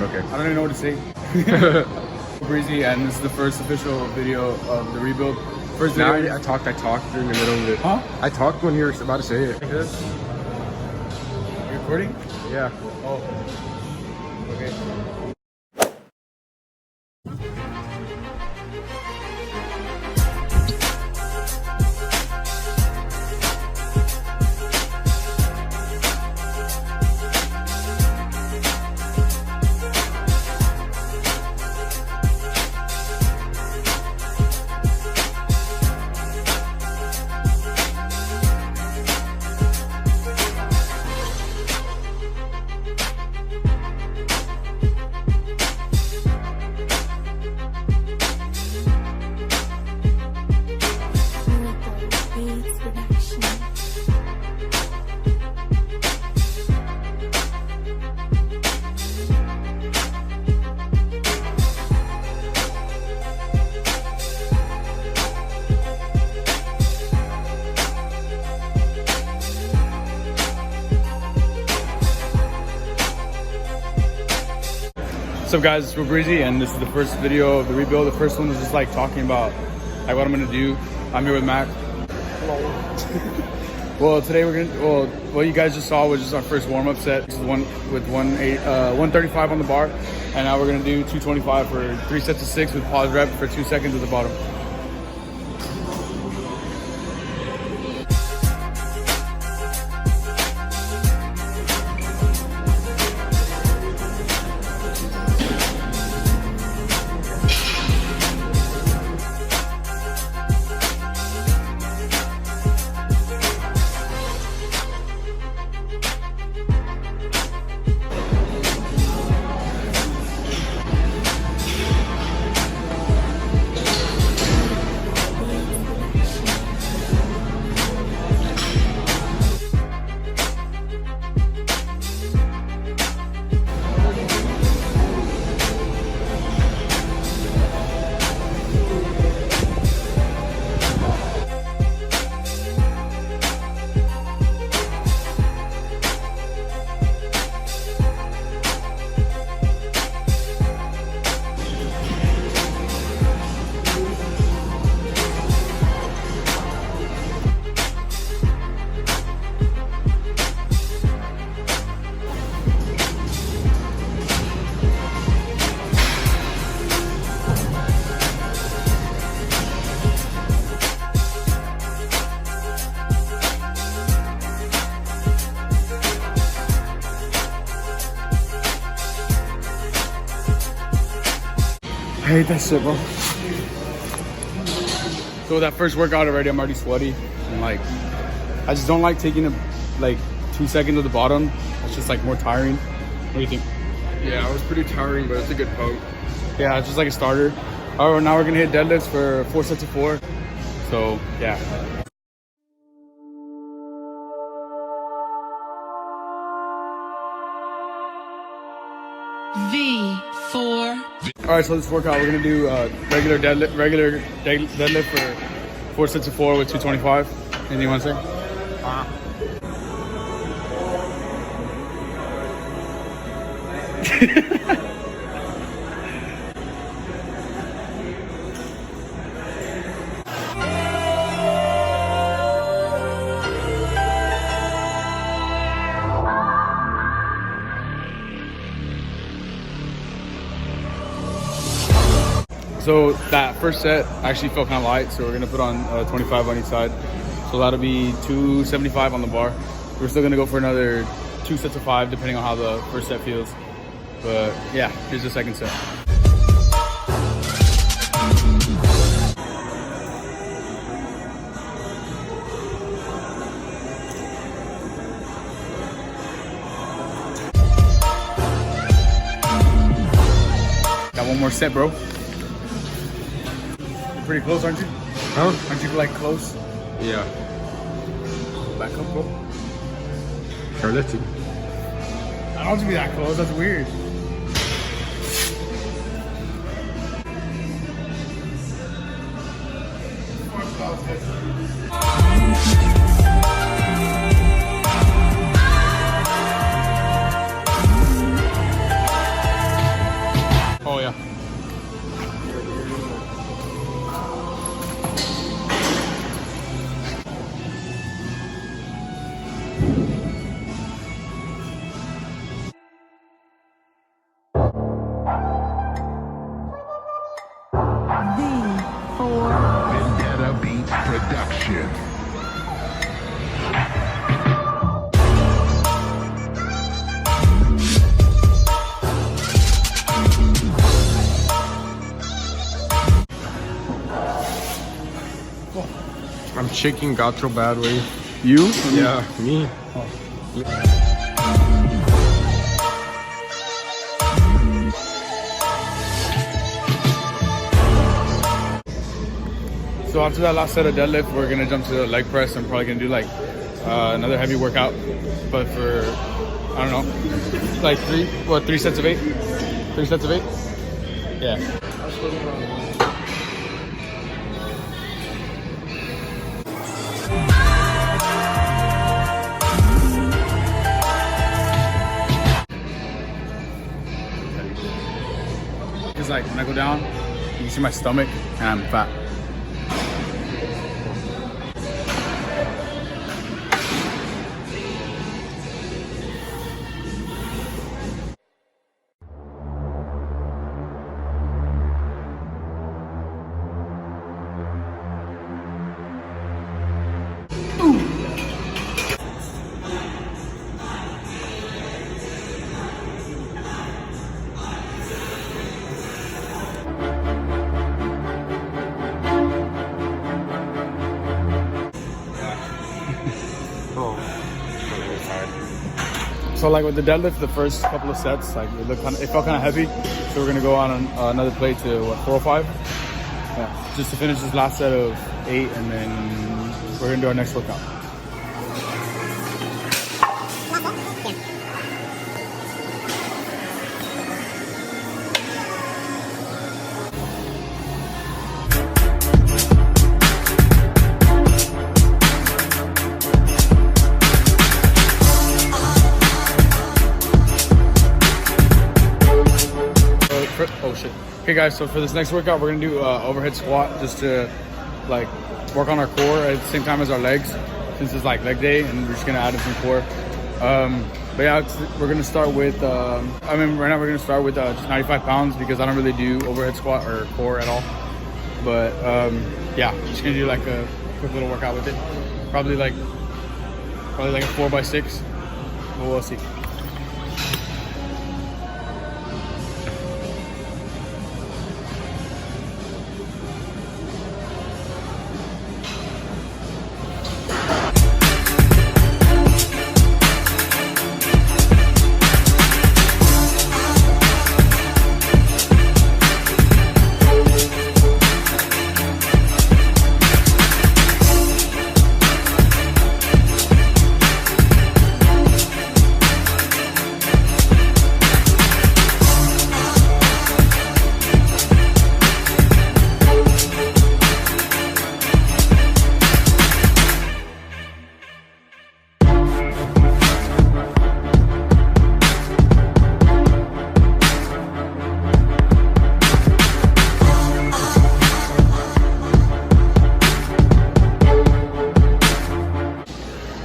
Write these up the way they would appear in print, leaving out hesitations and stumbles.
Okay. I don't even know what to say. Breezy, and this is the first official video of the rebuild. First video. Now I talked during the middle of it. Huh? I talked when you were about to say it. Like this? You recording? Yeah. Oh. Okay. What's up guys, it's Breezy, and this is the first video of the rebuild. The first one was just like talking about like what I'm gonna do. I'm here with Mac. Well, today we're gonna, what you guys just saw was just our first warm-up set. This is one with 135 on the bar, and now we're gonna do 225 for 3 sets of 6 with pause rep for 2 seconds at the bottom. I hate that shit, bro. So that first workout already, I'm already sweaty. And like, I just don't like taking like 2 seconds at the bottom. It's just like more tiring. What do you think? Yeah, it was pretty tiring, but it's a good pump. Yeah, it's just like a starter. Oh, now we're gonna hit deadlifts for 4 sets of 4. So yeah. V4. All right, so this workout we're gonna do regular deadlift for 4 sets of 4 with 225. Anything you want to say? So that first set actually felt kind of light, so we're gonna put on 25 on each side. So that'll be 275 on the bar. We're still gonna go for another 2 sets of 5, depending on how the first set feels. But yeah, here's the second set. Got one more set, bro. Pretty close, aren't you? Huh? Aren't you like close? Yeah. Back up, bro. Sure, let's see. I don't want to be that close. That's weird. Vendetta Beats Production. I'm shaking gato badly. You? Yeah, me. So after that last set of deadlift, we're gonna jump to the leg press. I'm probably gonna do like another heavy workout, but for I don't know, like three sets of 8? 3 sets of 8? Yeah. It's like when I go down, you can see my stomach and I'm fat. So like with the deadlift, the first couple of sets, like it felt kind of heavy. So we're gonna go on another plate to 405. Yeah, just to finish this last set of 8, and then we're gonna do our next workout. Oh shit. Okay guys, so for this next workout, we're gonna do overhead squat just to like work on our core at the same time as our legs, since it's like leg day, and we're just gonna add in some core. But yeah, we're gonna start with, right now we're gonna start with just 95 pounds because I don't really do overhead squat or core at all. But yeah, just gonna do like a quick little workout with it. Probably like a 4x6, but we'll see.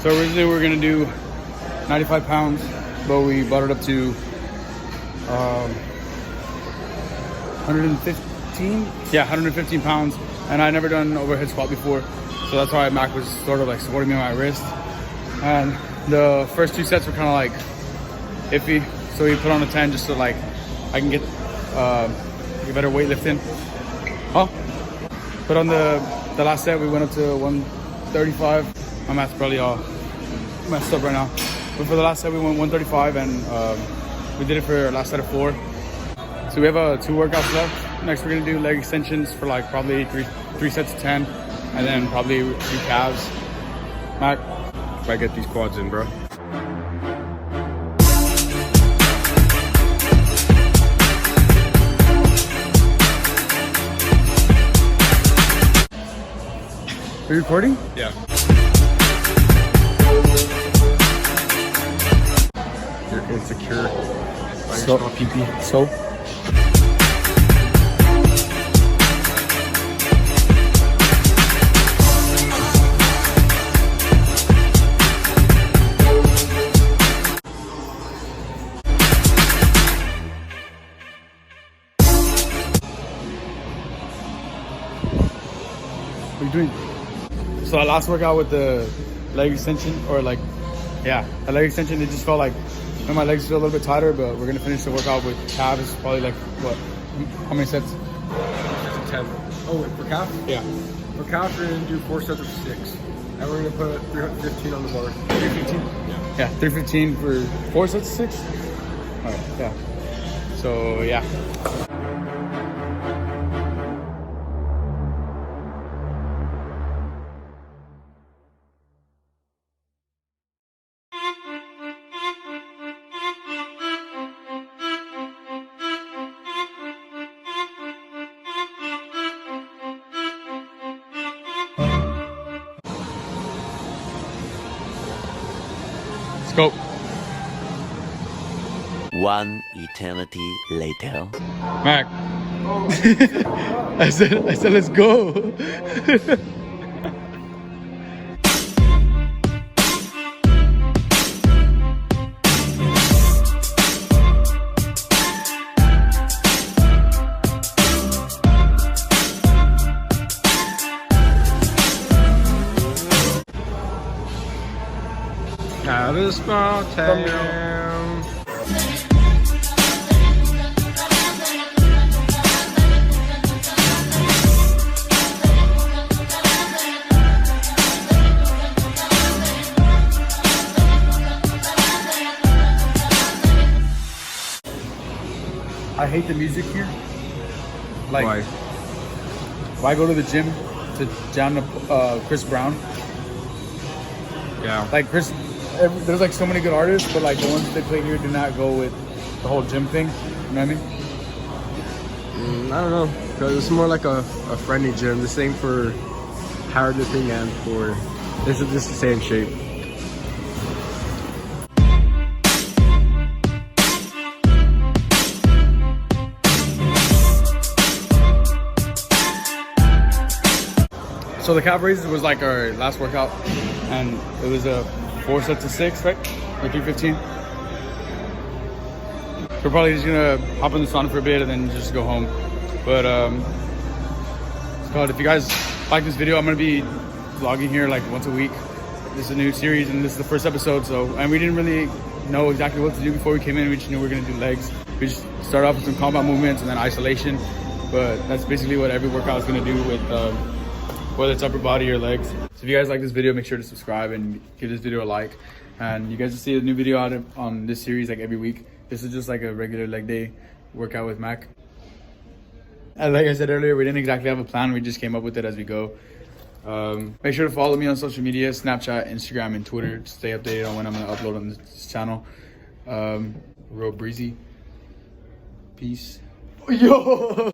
So originally we were gonna do 95 pounds, but we brought it up to 115. Yeah, 115 pounds, and I never done overhead squat before, so that's why Mac was sort of like supporting me on my wrist. And the first 2 sets were kind of like iffy, so we put on a 10 just so like I can get better weightlifting. But on the last set we went up to 135. My math's probably all messed up right now. But for the last set we went 135, and we did it for our last set of 4. So we have 2 workouts left. Next we're gonna do leg extensions for like probably three sets of 10, and then probably a few calves. Mac, If I get these quads in, bro. Are you recording? Yeah. You're insecure. So, pee-pee. So? What are you doing? So that last workout with the leg extension, or like, yeah, a leg extension, it just felt like my legs feel a little bit tighter, but we're gonna finish the workout with calves. It's probably like, what, how many sets? 10. Oh, wait, for calf? Yeah. For calf, we're gonna do 4 sets of 6. And we're gonna put 315 on the bar. 315? Yeah, 315 for 4 sets of 6? All right, yeah. So, yeah. Let's go. One eternity later. Mac. I said let's go. Out of small town. I hate the music here. Like, Why? why go to the gym to jam to Chris Brown? Yeah. Like there's like so many good artists, but like the ones that they play here do not go with the whole gym thing. You know what I mean? I don't know. Cause it's more like a friendly gym. The same for powerlifting and for this is just the same shape. So the calf raises was like our last workout, and it was a 4 sets of 6, right? Or 315. We're probably just gonna hop in the sauna for a bit and then just go home. But if you guys like this video, I'm gonna be vlogging here like once a week. This is a new series and this is the first episode. And we didn't really know exactly what to do before we came in. We just knew we were gonna do legs. We just started off with some combat movements and then isolation. But that's basically what every workout is gonna do with whether it's upper body or legs. So if you guys like this video, make sure to subscribe and give this video a like. And you guys will see a new video out on this series like every week. This is just like a regular leg day workout with Mac. And like I said earlier, we didn't exactly have a plan. We just came up with it as we go. Make sure to follow me on social media, Snapchat, Instagram, and Twitter to stay updated on when I'm gonna upload on this channel. Real breezy. Peace. Yo!